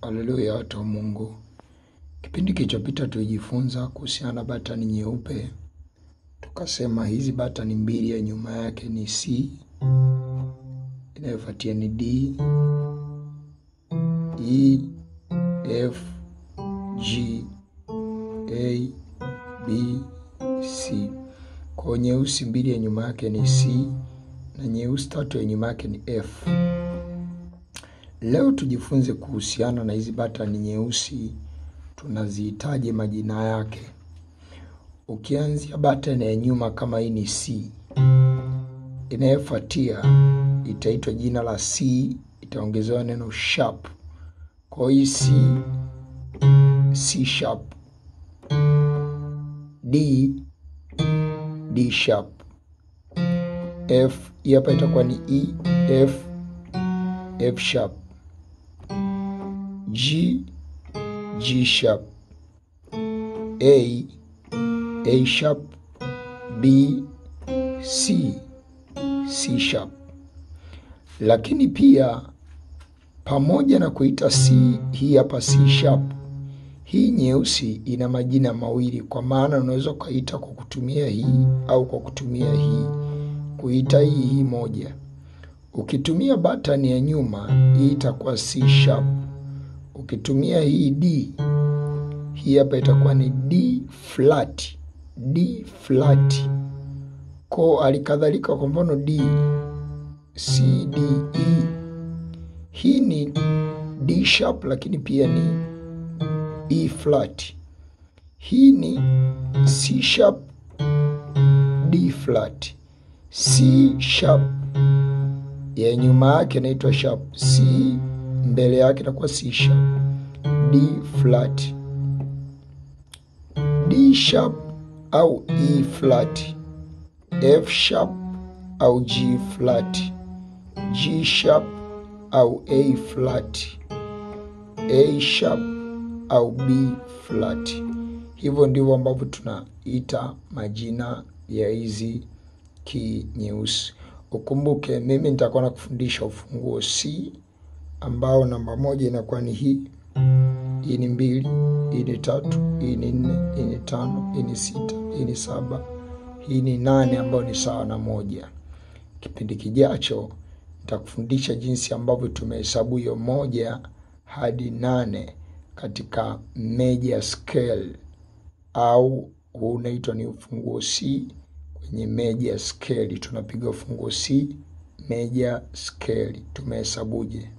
Haleluya watu wa Mungu. Kipindi kilichopita tulijifunza kuhusiana na batani nyeupe. Tukasema hizi batani mbili ya nyuma yake ni C, inayofuatia ni D, E, F, G, A, B, C. Kwa nyeusi mbili ya nyuma yake ni C na nyeusi tatu ya nyuma yake ni F. Leo tujifunze kuhusiana na hizi batani nyeusi, tunazihitaji majina yake. Ukianzia batani ya nyuma kama hii ni C, inayofuatia itaitwa jina la C, itaongezewa neno sharp. Kwa hii C, C sharp. D, D sharp. F, hii hapa itakuwa ni E, F, F sharp. G, G sharp. A, A sharp. B, C, C sharp. Lakini pia pamoja na kuita C, hii hapa C sharp, hii nyeusi ina majina mawili, kwa maana unaweza kuita kwa kutumia hii au kwa kutumia hii. Kuita hii moja. Ukitumia batani ya nyuma, hii itakuwa C sharp. Ukitumia hii D, hii hapa itakuwa ni D flat. D flat. Kwa alikadhalika, kwa mfano D, C, D, E. Hii ni D sharp lakini pia ni E flat. Hii ni C sharp, D flat. C sharp ya nyuma yake inaitwa sharp. C mbele yake itakuwa C sharp. D flat. D sharp au E flat. F sharp au G flat. G sharp au A flat. A sharp au B flat. Hivyo ndivyo ambavyo tunaita majina ya hizi key nyeusi. Ukumbuke mimi nitakuwa nakufundisha ufunguo C, ambao namba moja inakuwa ni hii. Hii ni 2, hii ni 3, hii ni 4, hii ni 5, hii ni 6, hii ni 7, hii ni 8 ambayo ni sawa na 1. Kipindi kijacho nitakufundisha jinsi ambavyo tumehesabu hiyo 1 hadi 8 katika major scale, au unaitwa ni ufunguo C kwenye major scale. Tunapiga ufunguo C major scale, tumehesabuje?